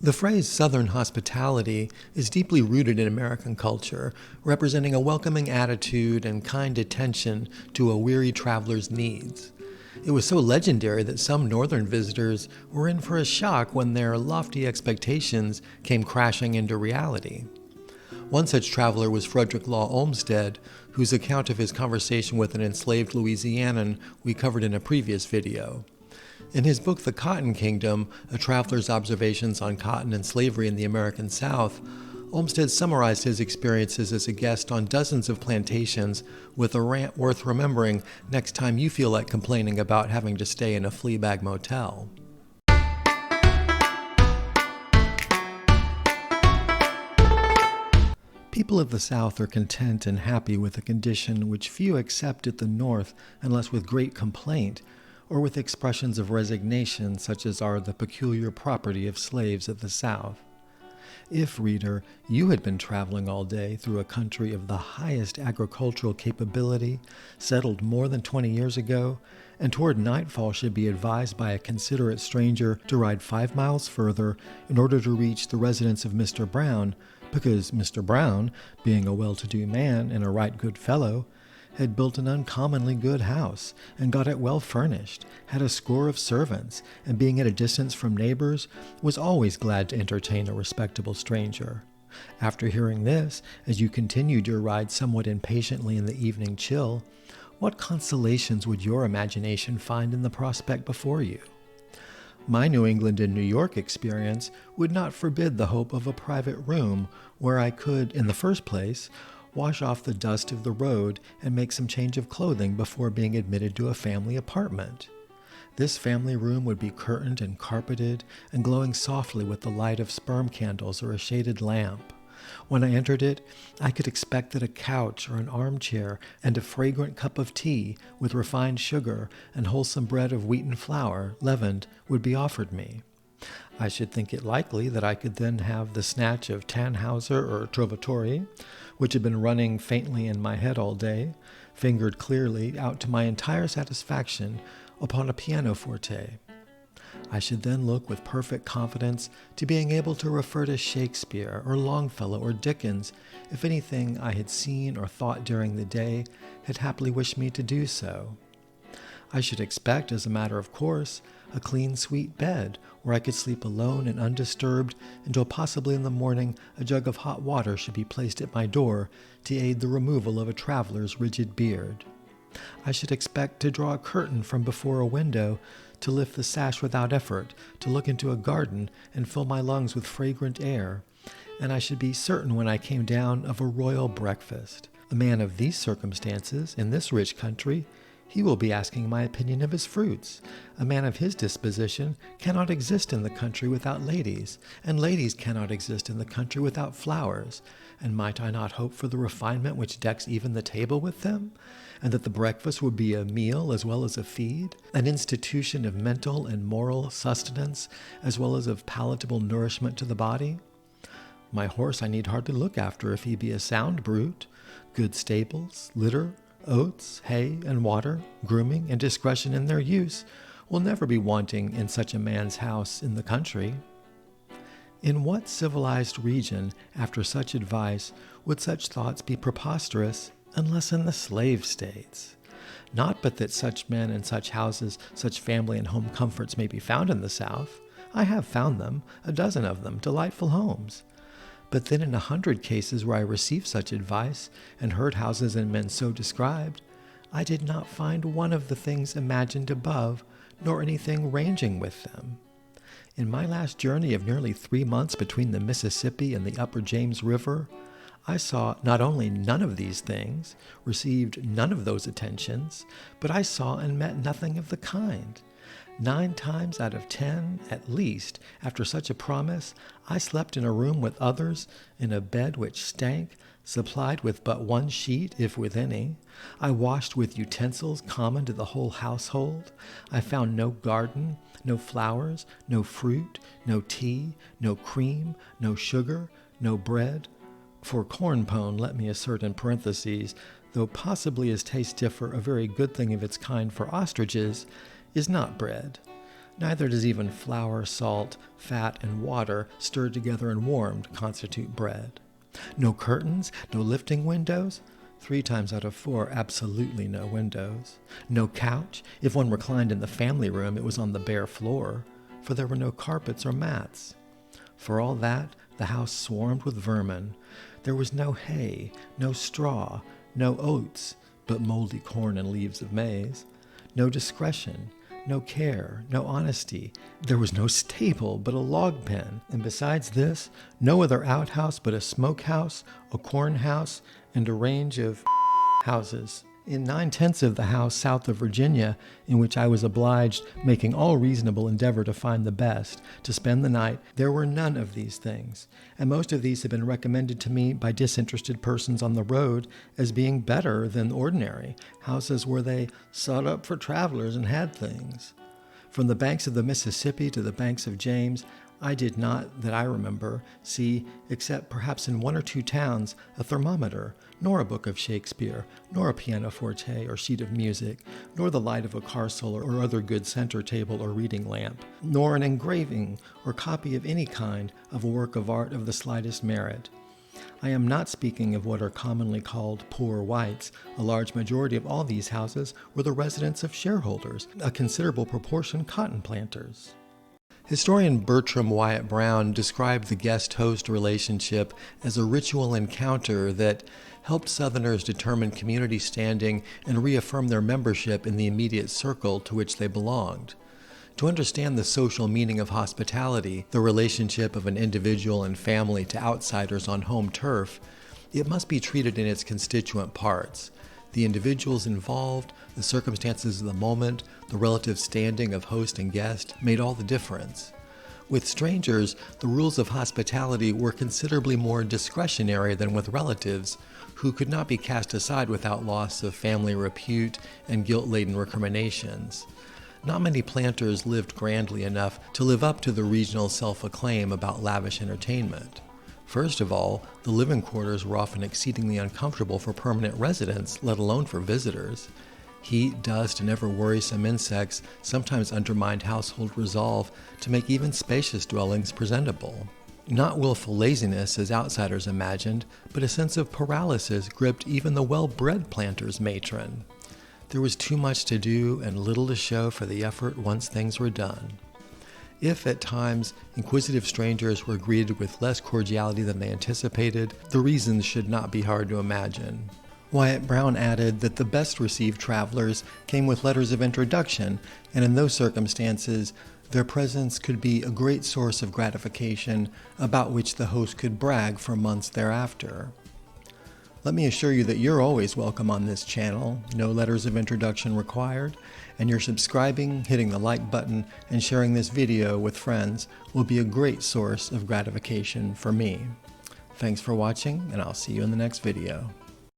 The phrase Southern hospitality is deeply rooted in American culture, representing a welcoming attitude and kind attention to a weary traveler's needs. It was so legendary that some northern visitors were in for a shock when their lofty expectations came crashing into reality. One such traveler was Frederick Law Olmsted, whose account of his conversation with an enslaved Louisianan we covered in a previous video. In his book The Cotton Kingdom, A Traveler's Observations on Cotton and Slavery in the American South, Olmsted summarized his experiences as a guest on dozens of plantations with a rant worth remembering next time you feel like complaining about having to stay in a flea-bag motel. People of the South are content and happy with a condition which few accept at the North unless with great complaint, or with expressions of resignation such as are the peculiar property of slaves at the South. If, reader, you had been traveling all day through a country of the highest agricultural capability, settled more than 20 years ago, and toward nightfall should be advised by a considerate stranger to ride 5 miles further in order to reach the residence of Mr. Brown, because Mr. Brown, being a well-to-do man and a right good fellow, had built an uncommonly good house, and got it well furnished, had a score of servants, and being at a distance from neighbors, was always glad to entertain a respectable stranger. After hearing this, as you continued your ride somewhat impatiently in the evening chill, what consolations would your imagination find in the prospect before you? My New England and New York experience would not forbid the hope of a private room where I could, in the first place, wash off the dust of the road and make some change of clothing before being admitted to a family apartment. This family room would be curtained and carpeted and glowing softly with the light of sperm candles or a shaded lamp. When I entered it, I could expect that a couch or an armchair and a fragrant cup of tea with refined sugar and wholesome bread of wheaten flour, leavened, would be offered me. I should think it likely that I could then have the snatch of Tannhauser or Trovatore, which had been running faintly in my head all day, fingered clearly out to my entire satisfaction upon a pianoforte. I should then look with perfect confidence to being able to refer to Shakespeare or Longfellow or Dickens if anything I had seen or thought during the day had happily wished me to do so. I should expect, as a matter of course, a clean, sweet bed where I could sleep alone and undisturbed until possibly in the morning a jug of hot water should be placed at my door to aid the removal of a traveler's rigid beard. I should expect to draw a curtain from before a window, to lift the sash without effort, to look into a garden and fill my lungs with fragrant air, and I should be certain when I came down of a royal breakfast. A man of these circumstances, in this rich country, he will be asking my opinion of his fruits. A man of his disposition cannot exist in the country without ladies, and ladies cannot exist in the country without flowers. And might I not hope for the refinement which decks even the table with them? And that the breakfast would be a meal as well as a feed, an institution of mental and moral sustenance as well as of palatable nourishment to the body? My horse I need hardly look after if he be a sound brute. Good stables, litter, oats, hay, and water, grooming, and discretion in their use will never be wanting in such a man's house in the country. In what civilized region, after such advice, would such thoughts be preposterous, unless in the slave states? Not but that such men and such houses, such family and home comforts may be found in the South. I have found them, a dozen of them, delightful homes. But then in 100 cases where I received such advice and heard houses and men so described, I did not find one of the things imagined above, nor anything ranging with them. In my last journey of nearly 3 months between the Mississippi and the upper James River, I saw not only none of these things, received none of those attentions, but I saw and met nothing of the kind. 9 times out of 10, at least, after such a promise, I slept in a room with others, in a bed which stank, supplied with but one sheet, if with any. I washed with utensils common to the whole household. I found no garden, no flowers, no fruit, no tea, no cream, no sugar, no bread. For corn pone, let me assert in parentheses, though possibly as tastes differ, a very good thing of its kind for ostriches, is not bread. Neither does even flour, salt, fat, and water stirred together and warmed constitute bread. No curtains, no lifting windows. 3 times out of 4, absolutely no windows. No couch. If one reclined in the family room, it was on the bare floor, for there were no carpets or mats. For all that, the house swarmed with vermin. There was no hay, no straw, no oats, but moldy corn and leaves of maize. No discretion, no care, no honesty. There was no stable but a log pen, and besides this, no other outhouse but a smokehouse, a corn house, and a range of houses. In 9/10 of the house south of Virginia, in which I was obliged, making all reasonable endeavor to find the best, to spend the night, there were none of these things, and most of these had been recommended to me by disinterested persons on the road as being better than ordinary houses where they sought up for travelers and had things. From the banks of the Mississippi to the banks of James, I did not, that I remember, see, except perhaps in 1 or 2 towns, a thermometer, nor a book of Shakespeare, nor a pianoforte or sheet of music, nor the light of a carcel or other good center table or reading lamp, nor an engraving or copy of any kind of a work of art of the slightest merit. I am not speaking of what are commonly called poor whites. A large majority of all these houses were the residence of shareholders, a considerable proportion cotton planters. Historian Bertram Wyatt-Brown described the guest-host relationship as a ritual encounter that helped Southerners determine community standing and reaffirm their membership in the immediate circle to which they belonged. To understand the social meaning of hospitality, the relationship of an individual and family to outsiders on home turf, it must be treated in its constituent parts. The individuals involved, the circumstances of the moment, the relative standing of host and guest made all the difference. With strangers, the rules of hospitality were considerably more discretionary than with relatives, who could not be cast aside without loss of family repute and guilt-laden recriminations. Not many planters lived grandly enough to live up to the regional self-acclaim about lavish entertainment. First of all, the living quarters were often exceedingly uncomfortable for permanent residents, let alone for visitors. Heat, dust, and ever worrisome insects sometimes undermined household resolve to make even spacious dwellings presentable. Not willful laziness, as outsiders imagined, but a sense of paralysis gripped even the well-bred planter's matron. There was too much to do and little to show for the effort once things were done. If, at times, inquisitive strangers were greeted with less cordiality than they anticipated, the reasons should not be hard to imagine. Wyatt-Brown added that the best received travelers came with letters of introduction, and in those circumstances, their presence could be a great source of gratification about which the host could brag for months thereafter. Let me assure you that you're always welcome on this channel, no letters of introduction required, and your subscribing, hitting the like button, and sharing this video with friends will be a great source of gratification for me. Thanks for watching, and I'll see you in the next video.